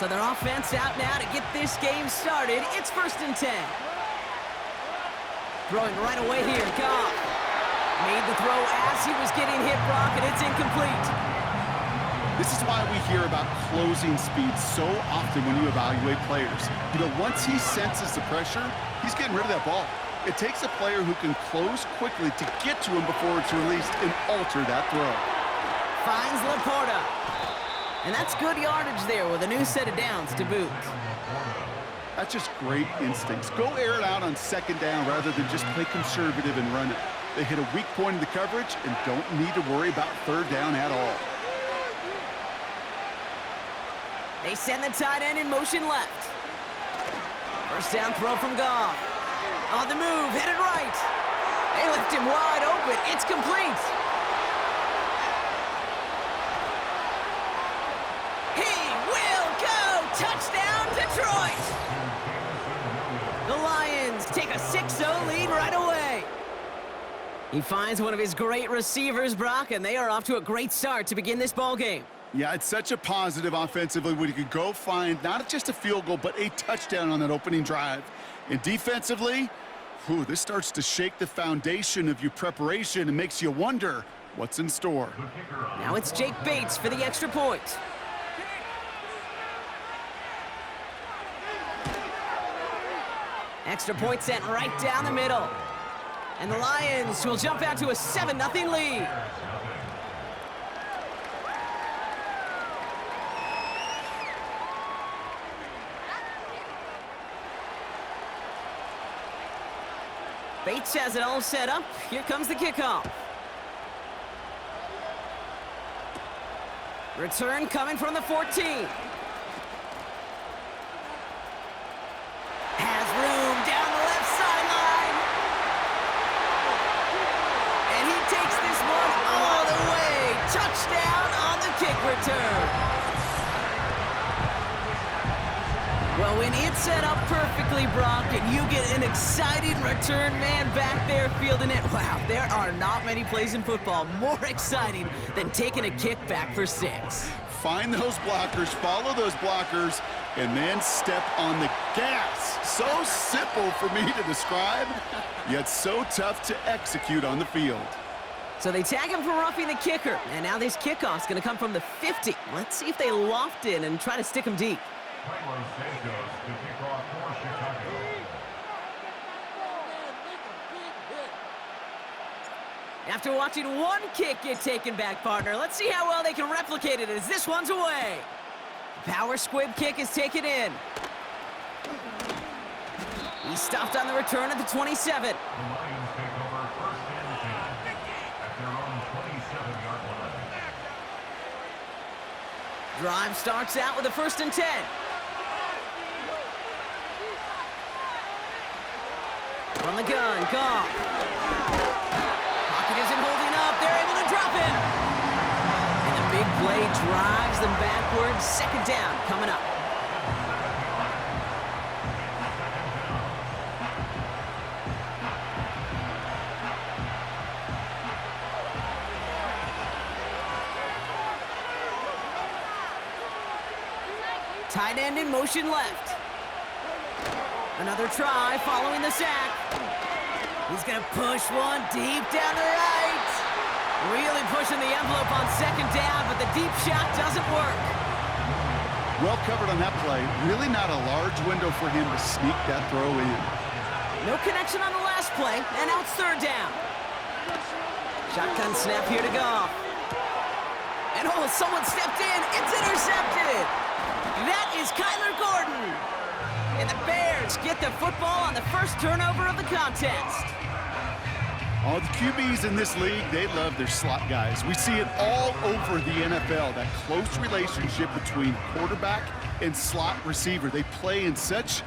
So their offense out now to get this game started. It's 1st and 10. Throwing right away here, Goff. Made the throw as he was getting hit, Brock, and it's incomplete. This is why we hear about closing speed so often when you evaluate players. You know, once he senses the pressure, he's getting rid of that ball. It takes a player who can close quickly to get to him before it's released and alter that throw. Finds Laporta. And that's good yardage there with a new set of downs to boot. That's just great instincts. Go air it out on 2nd down rather than just play conservative and run it. They hit a weak point in the coverage and don't need to worry about 3rd down at all. They send the tight end in motion left. 1st down throw from Goff. On the move, headed right. They left him wide open. It's complete. He will go. Touchdown, Detroit. The Lions take a 6-0 lead right away. He finds one of his great receivers, Brock, and they are off to a great start to begin this ball game. Yeah, it's such a positive offensively when you can go find not just a field goal, but a touchdown on that opening drive. And defensively, this starts to shake the foundation of your preparation and makes you wonder what's in store. Now it's Jake Bates for the extra point. Extra point sent right down the middle. And the Lions will jump out to a 7-0 lead. Bates has it all set up. Here comes the kickoff. Return coming from the 14. Has room down the left sideline. And he takes this one all the way. Touchdown on the kick return. Well, when it's set up perfectly, Brock, and you get an exciting return man back there fielding it, wow, there are not many plays in football more exciting than taking a kick back for 6. Find those blockers, follow those blockers, and then step on the gas. So simple for me to describe, yet so tough to execute on the field. So they tag him for roughing the kicker, and now this kickoff's going to come from the 50. Let's see if they loft in and try to stick him deep. After watching one kick get taken back, partner, let's see how well they can replicate it as this one's away. Power squib kick is taken in. He's stopped on the return at the 27. Drive starts out with a 1st and 10. From the gun, Goff. Pocket isn't holding up. They're able to drop him. And the big play drives them backwards. 2nd down coming up. Tight end in motion left. Another try following the sack. He's going to push one deep down the right. Really pushing the envelope on 2nd down, but the deep shot doesn't work. Well covered on that play. Really not a large window for him to sneak that throw in. No connection on the last play, and now it's 3rd down. Shotgun snap here to Goff. And someone stepped in. It's intercepted. That is Kyler Gordon. And the Bears get the football on the first turnover of the contest. All the QBs in this league, they love their slot guys. We see it all over the NFL, that close relationship between quarterback and slot receiver. They play in such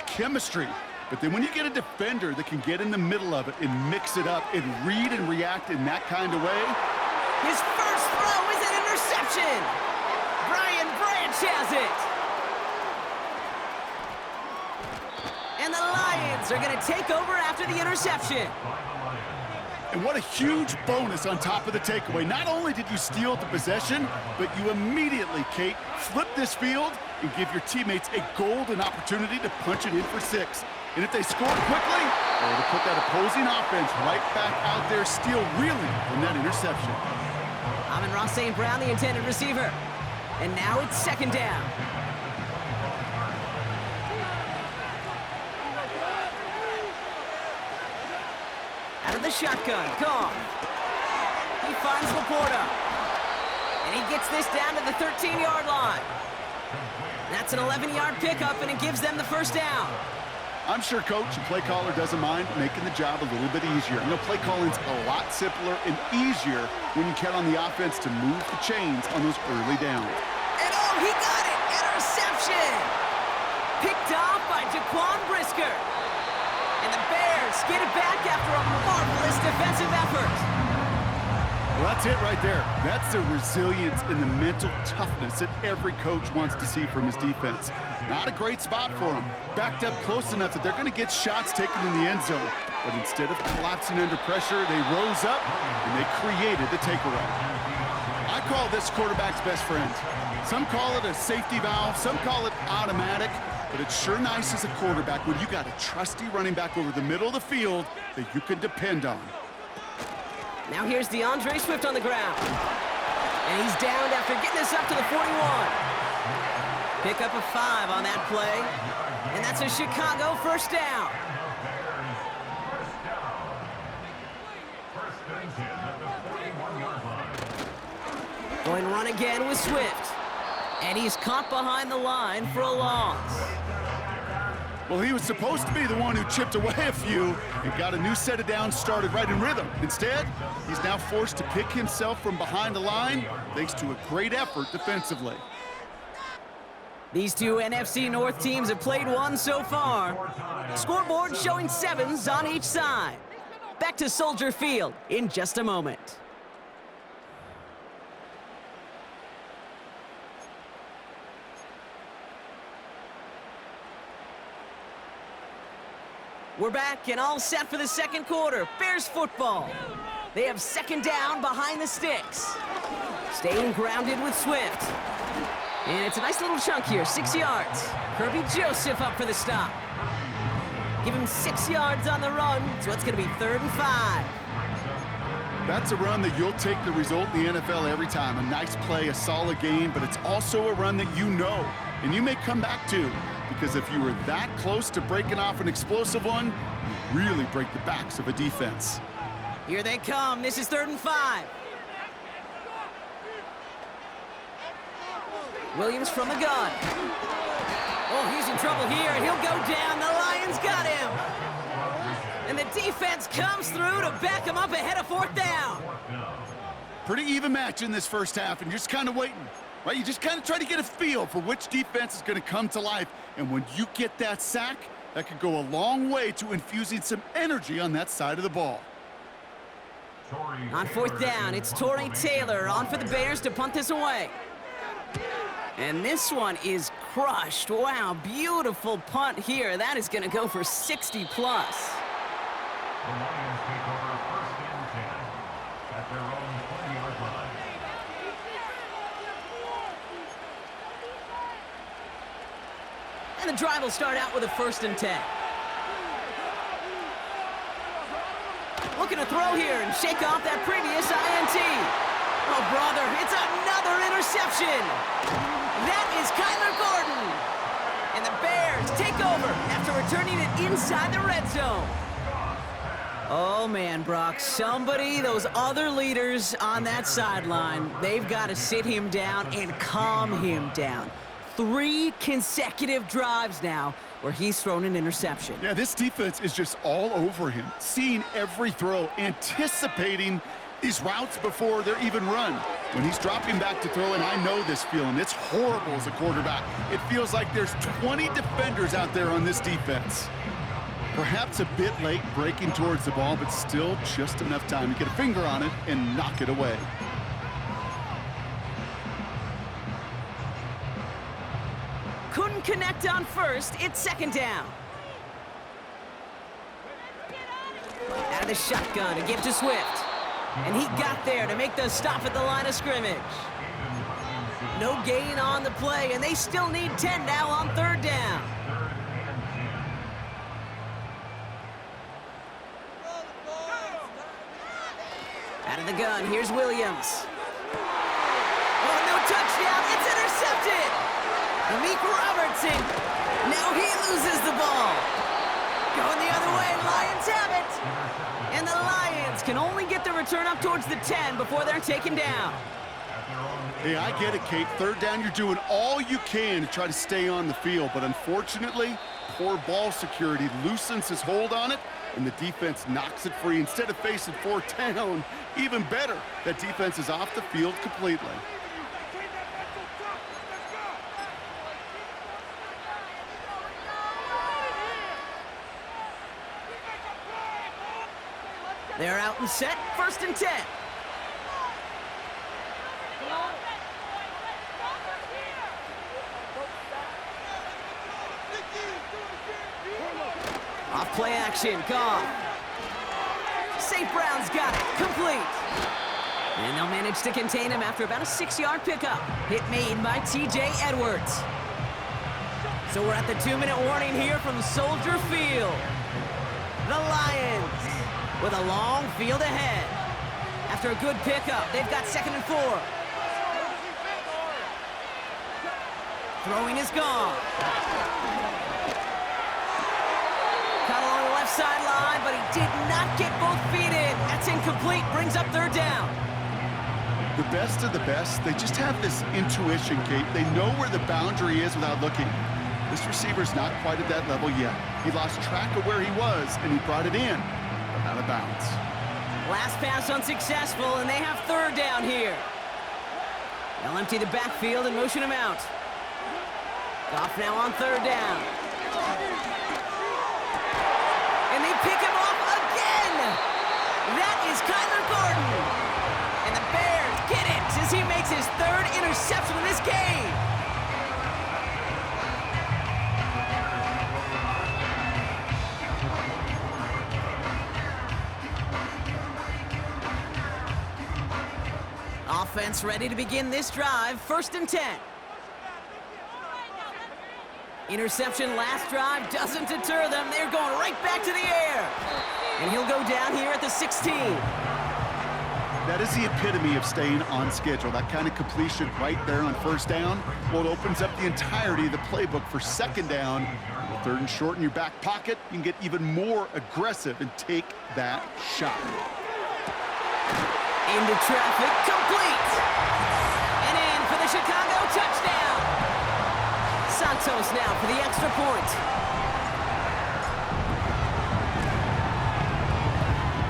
chemistry. But then when you get a defender that can get in the middle of it and mix it up and read and react in that kind of way. His first throw is an interception. Brian Branch has it. And the Lions are going to take over after the interception. And what a huge bonus on top of the takeaway. Not only did you steal the possession, but you immediately, Kate, flip this field and give your teammates a golden opportunity to punch it in for 6. And if they score quickly, to put that opposing offense right back out there, still reeling from that interception. Amon-Ra St. Brown, the intended receiver. And now it's 2nd down. Out of the shotgun, Goff. He finds Laporta. And he gets this down to the 13-yard line. That's an 11-yard pickup, and it gives them the 1st down. I'm sure coach and play caller doesn't mind making the job a little bit easier. You know, play calling's a lot simpler and easier when you count on the offense to move the chains on those early downs. And oh, he got it! Interception! Picked off by Jaquan Brisker. And the Bears get it back after a marvelous defensive effort. Well, that's it right there. That's the resilience and the mental toughness that every coach wants to see from his defense. Not a great spot for him. Backed up close enough that they're going to get shots taken in the end zone. But instead of collapsing under pressure, they rose up and they created the takeaway. I call this quarterback's best friend. Some call it a safety valve, some call it automatic, but it's sure nice as a quarterback when you got a trusty running back over the middle of the field that you can depend on. Now here's DeAndre Swift on the ground. And he's downed after getting this up to the 41. Pick up a 5 on that play. And that's a Chicago 1st down. Going to run again with Swift. And he's caught behind the line for a loss. Well, he was supposed to be the one who chipped away a few and got a new set of downs started right in rhythm. Instead, he's now forced to pick himself from behind the line thanks to a great effort defensively. These two NFC North teams have played one so far. Scoreboard showing 7s on each side. Back to Soldier Field in just a moment. We're back and all set for the 2nd quarter. Bears football. They have 2nd down behind the sticks. Staying grounded with Swift. And it's a nice little chunk here, 6 yards. Kirby Joseph up for the stop. Give him 6 yards on the run, so it's going to be 3rd and 5. That's a run that you'll take the result in the NFL every time. A nice play, a solid game, but it's also a run that you know, and you may come back to. Because if you were that close to breaking off an explosive one, you really break the backs of a defense. Here they come. This is 3rd and 5. Williams from the gun. Oh, he's in trouble here, and he'll go down. The Lions got him. And the defense comes through to back him up ahead of 4th down. Pretty even match in this first half, and you're just kind of waiting. Right, you just kind of try to get a feel for which defense is going to come to life. And when you get that sack, that could go a long way to infusing some energy on that side of the ball. On 4th down, it's Torrey Taylor on for the Bears to punt this away. And this one is crushed. Wow, beautiful punt here. That is going to go for 60+. The Lions take over 1st and 10 at their own 20-yard line. And the drive will start out with a 1st and 10. Looking to throw here and shake off that previous INT. Oh, brother, it's another interception. That is Kyler Gordon. And the Bears take over after returning it inside the red zone. Oh, man, Brock, those other leaders on that sideline, they've got to sit him down and calm him down. 3 consecutive drives now where he's thrown an interception. Yeah, this defense is just all over him, seeing every throw, anticipating these routes before they're even run. When he's dropping back to throw, and I know this feeling, it's horrible as a quarterback. It feels like there's 20 defenders out there on this defense. Perhaps a bit late breaking towards the ball, but still just enough time to get a finger on it and knock it away. Couldn't connect on 1st. It's 2nd down. Out the shotgun to give to Swift. And he got there to make the stop at the line of scrimmage. No gain on the play, and they still need 10 now on third down. Out of the gun, here's Williams. Oh, no touchdown, it's intercepted! Amik Robertson, now he loses the ball. Going the other way, Lions have it. And the Lions can only get the return up towards the 10 before they're taken down. Hey, I get it, Kate. Third down, you're doing all you can to try to stay on the field, but unfortunately, poor ball security loosens his hold on it, and the defense knocks it free. Instead of facing fourth down, even better, that defense is off the field completely. They're out and set, 1st and 10. Off play action, Goff. St. Brown's got it, complete. And they'll manage to contain him after about a 6-yard pickup. Hit made by T.J. Edwards. So we're at the 2-minute warning here from Soldier Field. The Lions with a long field ahead. After a good pickup, they've got 2nd and 4. Throwing is gone. Caught along the left sideline, but he did not get both feet in. That's incomplete, brings up third down. The best of the best, they just have this intuition, Kate. They know where the boundary is without looking. This receiver's not quite at that level yet. He lost track of where he was, and he brought it in, but out of bounds. Last pass unsuccessful, and they have third down here. They'll empty the backfield and motion him out. Goff now on third down. And they pick him off again! That is Kyler Gordon! And the Bears get it as he makes his 3rd interception in this game! Offense ready to begin this drive, 1st and 10. Interception last drive doesn't deter them. They're going right back to the air. And he'll go down here at the 16. That is the epitome of staying on schedule. That kind of completion right there on 1st down. Well, it opens up the entirety of the playbook for 2nd down. With 3rd and short in your back pocket, you can get even more aggressive and take that shot. Into traffic, complete. And in for the Chicago touchdown. Santos now for the extra point.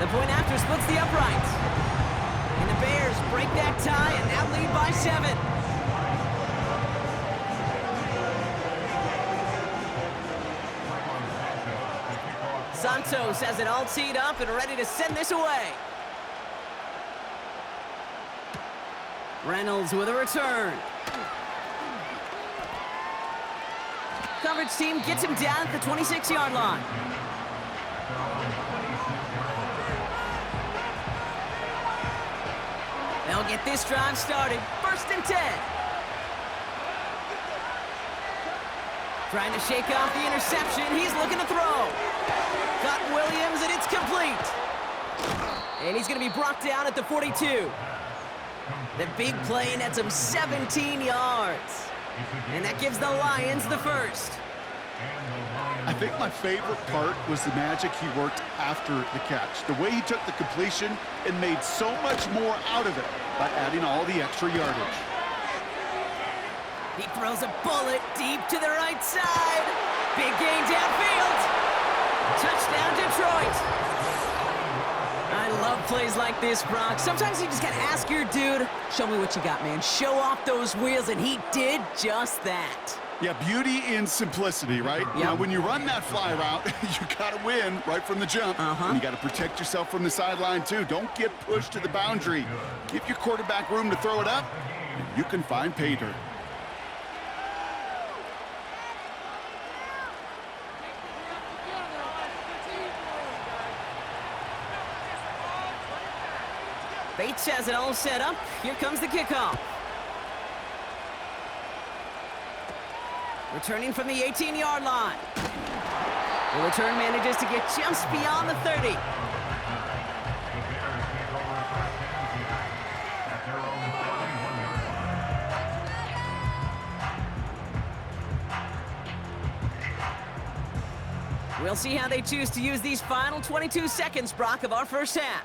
The point after splits the uprights. And the Bears break that tie and now lead by 7. Santos has it all teed up and ready to send this away. Reynolds with a return. Coverage team gets him down at the 26-yard line. They'll get this drive started. 1st and 10. Trying to shake off the interception. He's looking to throw. Got Williams, and it's complete. And he's going to be brought down at the 42. The big play nets him 17 yards. And that gives the Lions the 1st. I think my favorite part was the magic he worked after the catch. The way he took the completion and made so much more out of it by adding all the extra yardage. He throws a bullet deep to the right side. Big gain downfield. Touchdown, Detroit. I love plays like this, Brock. Sometimes you just gotta ask your dude, show me what you got, man. Show off those wheels, and he did just that. Yeah, beauty in simplicity, right? Yep. You know, when you run that fly route, you gotta win right from the jump. And you gotta protect yourself from the sideline, too. Don't get pushed to the boundary. Give your quarterback room to throw it up, and you can find pay dirt. Bates has it all set up. Here comes the kickoff. Returning from the 18-yard line. The return manages to get just beyond the 30. We'll see how they choose to use these final 22 seconds, Brock, of our first half.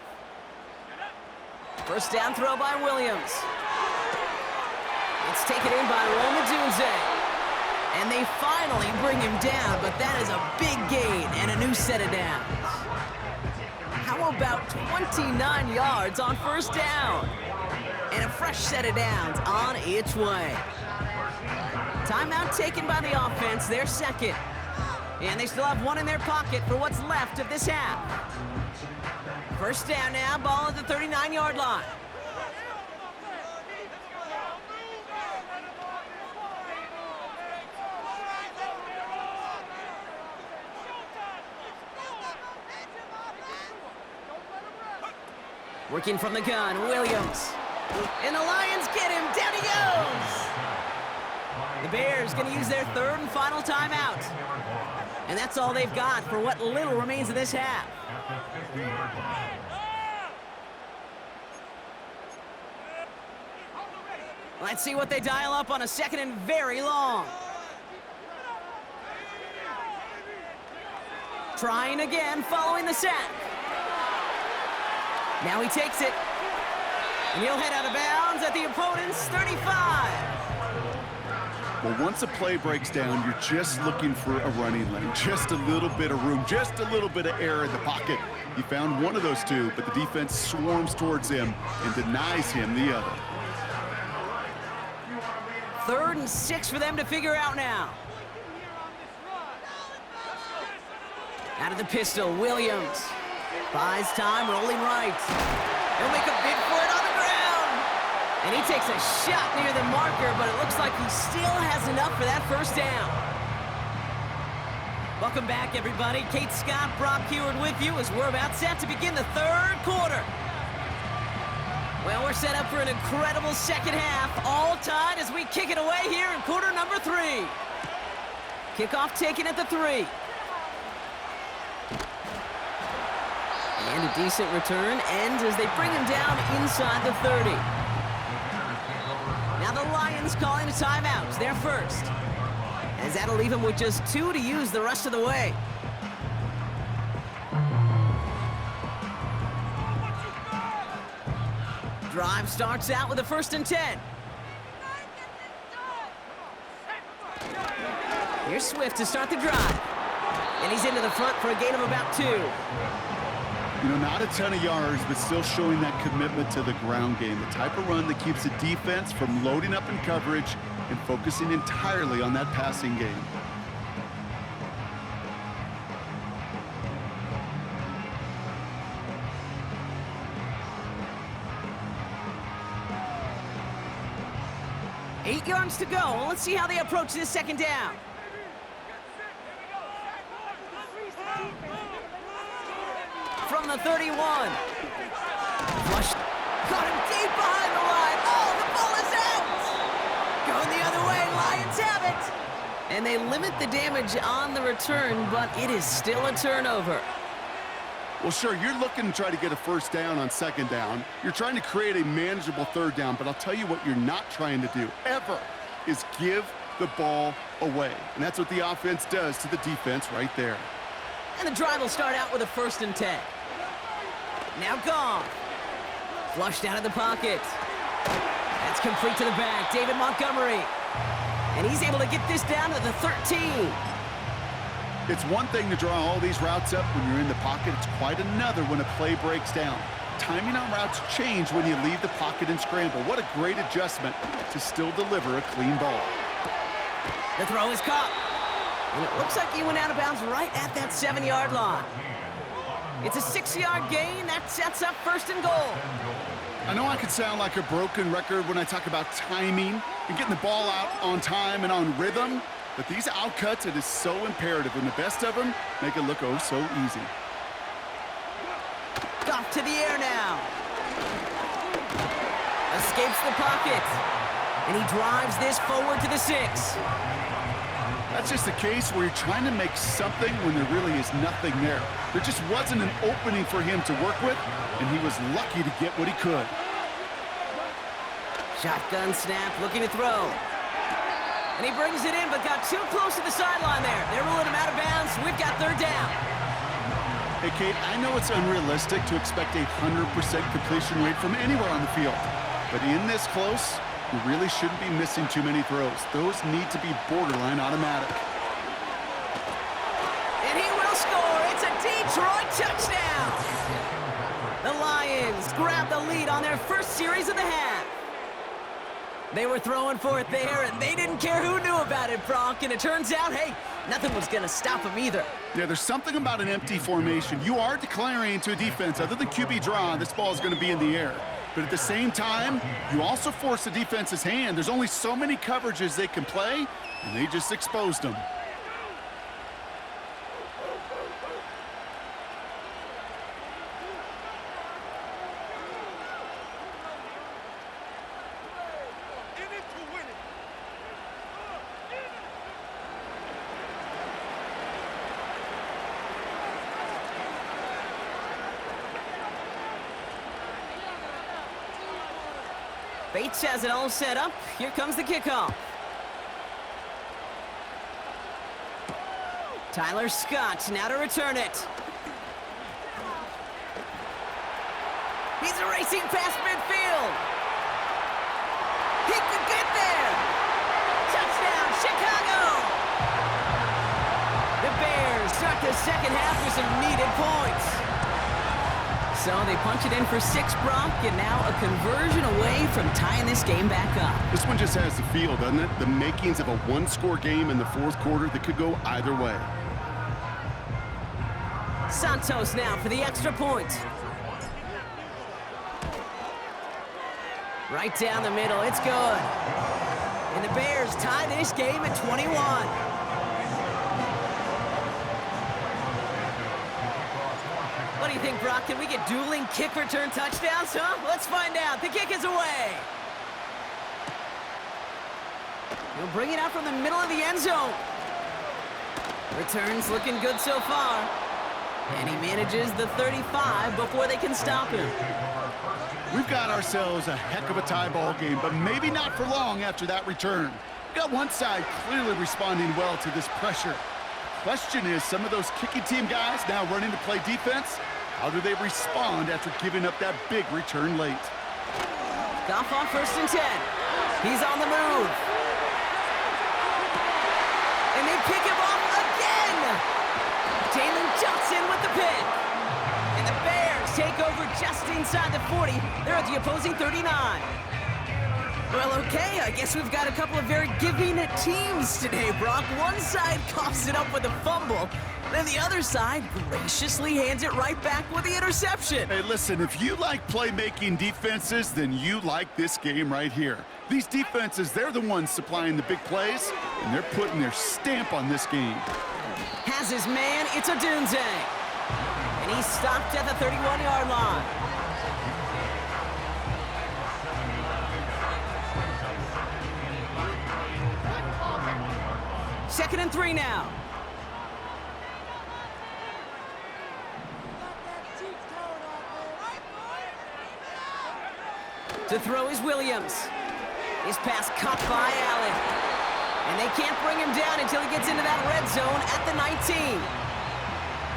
First down throw by Williams. It's taken in by Roma Dunze. And they finally bring him down, but that is a big gain and a new set of downs. How about 29 yards on first down? And a fresh set of downs on its way. Timeout taken by the offense, their second. And they still have one in their pocket for what's left of this half. First down now, ball at the 39-yard line. Working from the gun, Williams. And the Lions get him, down he goes! The Bears gonna use their third and final timeout. And that's all they've got for what little remains of this half. Let's see what they dial up on a second and very long. Trying again, following the sack. Now he takes it. And he'll head out of bounds at the opponent's 35. Well, once a play breaks down, you're just looking for a running lane. Just a little bit of room, just a little bit of air in the pocket. He found one of those two, but the defense swarms towards him and denies him the other. 3rd and 6 for them to figure out now. Out of the pistol, Williams. Buys time, rolling right. He'll make a bid for it on the ground. And he takes a shot near the marker, but it looks like he still has enough for that first down. Welcome back, everybody. Kate Scott, Brock Heward with you as we're about set to begin the 3rd quarter. Well, we're set up for an incredible second half, all tied as we kick it away here in quarter number 3. Kickoff taken at the 3. And a decent return ends as they bring him down inside the 30. Now the Lions calling a timeout, their first. As that'll leave him with just 2 to use the rest of the way. Drive starts out with a 1st and 10. Here's Swift to start the drive. And he's into the front for a gain of about 2. You know, not a ton of yards, but still showing that commitment to the ground game. The type of run that keeps the defense from loading up in coverage and focusing entirely on that passing game. Eight yards to go. Let's see how they approach this second down. From the 31. Flush. Caught him deep behind the line. Oh, the ball is out. Going the other way. Lions have it. And they limit the damage on the return, but it is still a turnover. Well, sure, you're looking to try to get a first down on second down. You're trying to create a manageable third down, but I'll tell you what you're not trying to do, ever, is give the ball away. And that's what the offense does to the defense right there. And the drive will start out with a 1st and 10. Now gone. Flushed out of the pocket. That's complete to the back. David Montgomery. And he's able to get this down to the 13. It's one thing to draw all these routes up when you're in the pocket. It's quite another when a play breaks down. Timing on routes change when you leave the pocket and scramble. What a great adjustment to still deliver a clean ball. The throw is caught. And it looks like he went out of bounds right at that 7-yard line. It's a 6-yard gain. That sets up 1st and goal. I know I could sound like a broken record when I talk about timing and getting the ball out on time and on rhythm, but these outcuts, it is so imperative, and the best of them make it look oh so easy. Off to the air now. escapes the pocket. And he drives this forward to the 6. That's just a case where you're trying to make something when there really is nothing there. There just wasn't an opening for him to work with, and he was lucky to get what he could. Shotgun snap, looking to throw. And he brings it in, but got too close to the sideline there. They're ruling him out of bounds. We've got 3rd down. Hey, Kate, I know it's unrealistic to expect a 100% completion rate from anywhere on the field. But in this close, you really shouldn't be missing too many throws. Those need to be borderline automatic. And he will score. It's a Detroit touchdown. The Lions grab the lead on their first series of the half. They were throwing for it there, and they didn't care who knew about it, Brock. And it turns out, hey, nothing was going to stop them either. Yeah, there's something about an empty formation. You are declaring to a defense, other than QB draw, this ball is going to be in the air. But at the same time, you also force the defense's hand. There's only so many coverages they can play, and they just exposed them. Bates has it all set up. Here comes the kickoff. Tyler Scott now to return it. He's racing past midfield. He could get there. Touchdown, Chicago. The Bears start the second half with some needed points. So they punch it in for 6, Brock, and now a conversion away from tying this game back up. This one just has the feel, doesn't it? The makings of a one-score game in the 4th quarter that could go either way. Santos now for the extra point. Right down the middle, it's good. And the Bears tie this game at 21. What do you think, Brock? Can we get dueling kick return touchdowns, huh? Let's find out. The kick is away. He'll bring it out from the middle of the end zone. Returns looking good so far. And he manages the 35 before they can stop him. We've got ourselves a heck of a tie ball game, but maybe not for long after that return. We've got one side clearly responding well to this pressure. Question is, some of those kicking team guys now running to play defense, how do they respond after giving up that big return late? Goff on 1st and 10. He's on the move. And they pick him off again. Jalen Johnson with the pick. And the Bears take over just inside the 40. They're at the opposing 39. Well, okay, I guess we've got a couple of very giving teams today, Brock. One side coughs it up with a fumble, then the other side graciously hands it right back with the interception. Hey, listen, if you like playmaking defenses, then you like this game right here. These defenses, they're the ones supplying the big plays, and they're putting their stamp on this game. Has his man, it's Odunze. And he's stopped at the 31-yard line. Second and 3 now. To throw is Williams. His pass caught by Allen. And they can't bring him down until he gets into that red zone at the 19.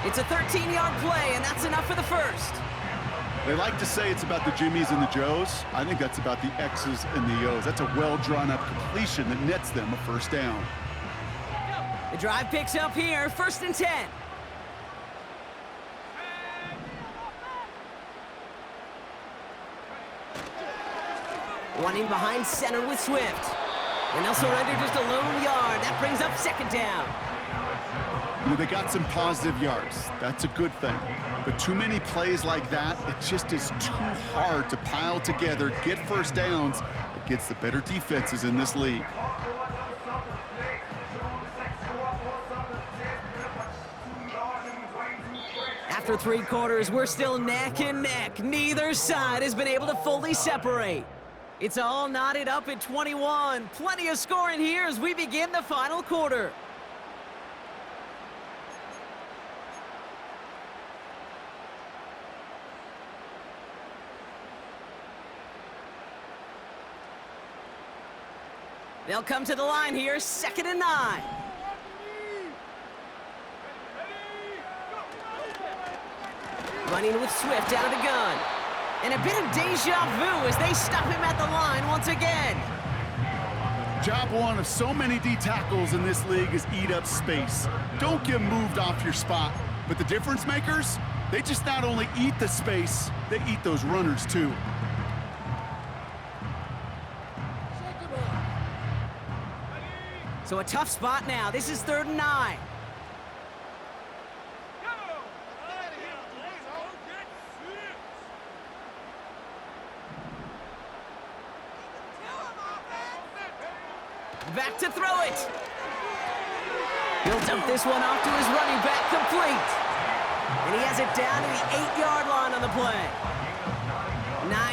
It's a 13-yard play, and that's enough for the first. They like to say it's about the Jimmies and the Joes. I think that's about the X's and the O's. That's a well-drawn-up completion that nets them a first down. The drive picks up here, 1st and 10. One in behind center with Swift. And they'll surrender just a lone yard. That brings up 2nd down. You know, they got some positive yards. That's a good thing. But too many plays like that, it just is too hard to pile together, get first downs against the better defenses in this league. After 3 quarters, we're still neck and neck. Neither side has been able to fully separate. It's all knotted up at 21. Plenty of scoring here as we begin the final quarter. They'll come to the line here, 2nd and 9. Running with Swift out of the gun. And a bit of deja vu as they stop him at the line once again. Job one of so many D tackles in this league is eat up space. Don't get moved off your spot. But the difference makers, they just not only eat the space, they eat those runners too. So a tough spot now. This is 3rd and 9. Back to throw it. He'll dump this one off to his running back, complete. And he has it down to the 8-yard line on the play.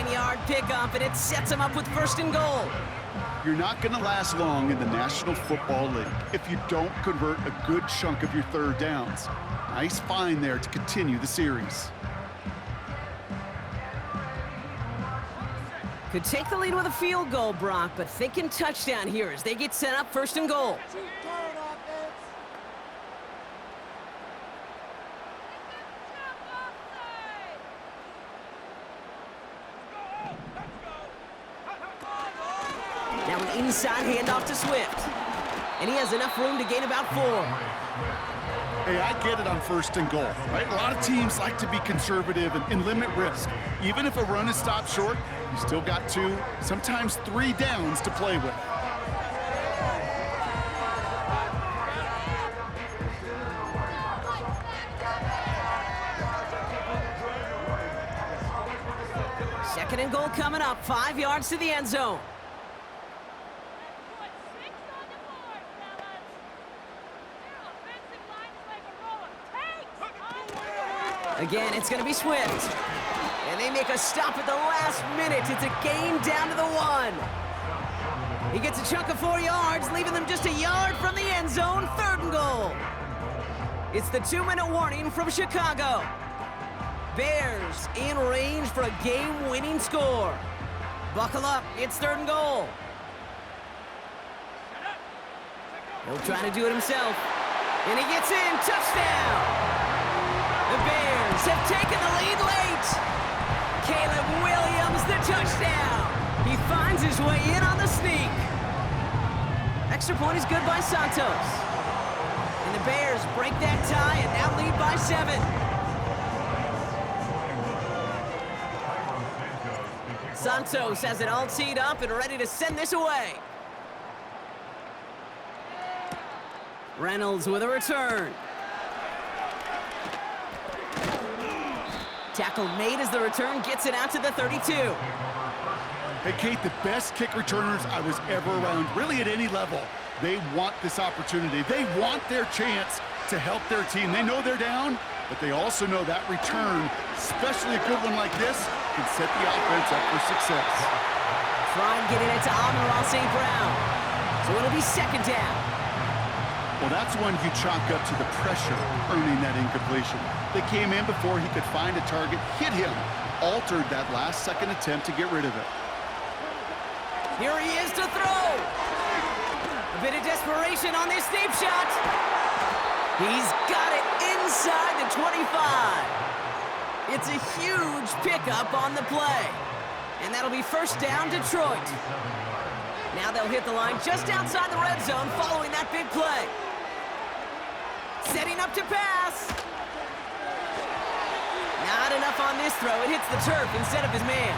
9-yard pickup, and it sets him up with 1st and goal. You're not going to last long in the National Football League if you don't convert a good chunk of your 3rd downs. Nice find there to continue the series. Could take the lead with a field goal, Brock, but thinking touchdown here as they get set up 1st and goal. Now an inside handoff to Swift. And he has enough room to gain about 4. Hey, I get it on 1st and goal, right? A lot of teams like to be conservative and limit risk. Even if a run is stopped short, you still got 2, sometimes 3 downs to play with. Second and goal coming up, 5 yards to the end zone. Again, it's going to be Swift. And they make a stop at the last minute. It's a gain down to the 1. He gets a chunk of 4 yards, leaving them just a yard from the end zone. 3rd and goal. It's the 2-minute warning from Chicago. Bears in range for a game-winning score. Buckle up, it's 3rd and goal. He'll try to do it himself. And he gets in, touchdown! The Bears have taken the lead late. Caleb Williams, the touchdown. He finds his way in on the sneak. Extra point is good by Santos. And the Bears break that tie and now lead by 7. Santos has it all teed up and ready to send this away. Reynolds with a return. Tackle made as the return gets it out to the 32. Hey, Kate, the best kick returners I was ever around, really at any level, they want this opportunity. They want their chance to help their team. They know they're down, but they also know that return, especially a good one like this, can set the offense up for success. Trying getting it to Amon-Ra St. Brown. So it'll be 2nd down. Well, that's one you chalk up to the pressure earning that incompletion. They came in before he could find a target, hit him, altered that last-second attempt to get rid of it. Here he is to throw. A bit of desperation on this deep shot. He's got it inside the 25. It's a huge pickup on the play. And that'll be 1st down, Detroit. Now they'll hit the line just outside the red zone following that big play. Setting up to pass. Not enough on this throw. It hits the turf instead of his man.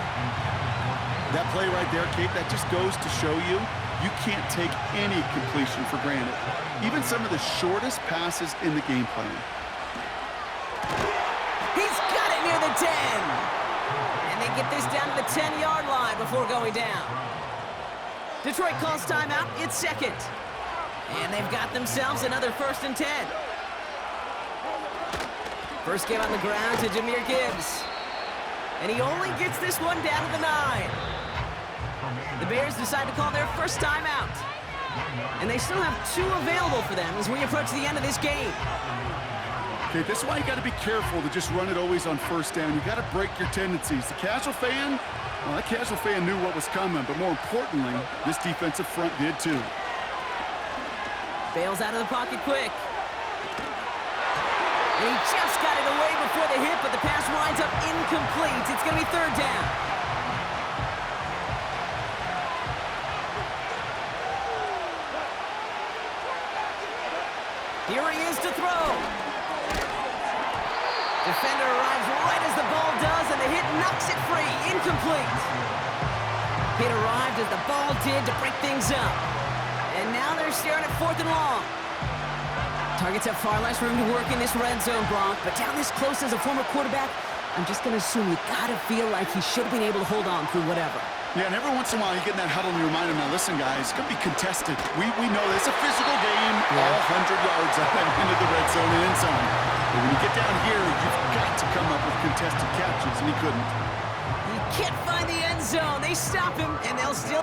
That play right there, Kate, that just goes to show you, you can't take any completion for granted. Even some of the shortest passes in the game plan. He's got it near the 10. And they get this down to the 10-yard line before going down. Detroit calls timeout. It's 2nd. And they've got themselves another 1st and 10. First game on the ground to Jahmyr Gibbs. And he only gets this one down to the 9. The Bears decide to call their first timeout. And they still have 2 available for them as we approach the end of this game. Okay, this is why you got to be careful to just run it always on first down. You got to break your tendencies. The casual fan, well, that casual fan knew what was coming, but more importantly, this defensive front did too. Bails out of the pocket quick. And he just got it away before the hit, but the pass winds up incomplete. It's going to be 3rd down. Here he is to throw. Defender arrives right as the ball does, and the hit knocks it free. Incomplete. Hit arrived as the ball did to break things up. And now they're staring at 4th and long. Targets have far less room to work in this red zone, Brock, but down this close as a former quarterback, I'm just going to assume you got to feel like he should have been able to hold on through whatever. Yeah, and every once in a while you get in that huddle and you remind him, now listen guys, it's going to be contested. We know it's a physical game, all 100 yards up and into the red zone and end zone. But when you get down here, you've got to come up with contested catches, and he couldn't. He can't find the end zone. They stop him, and they'll still...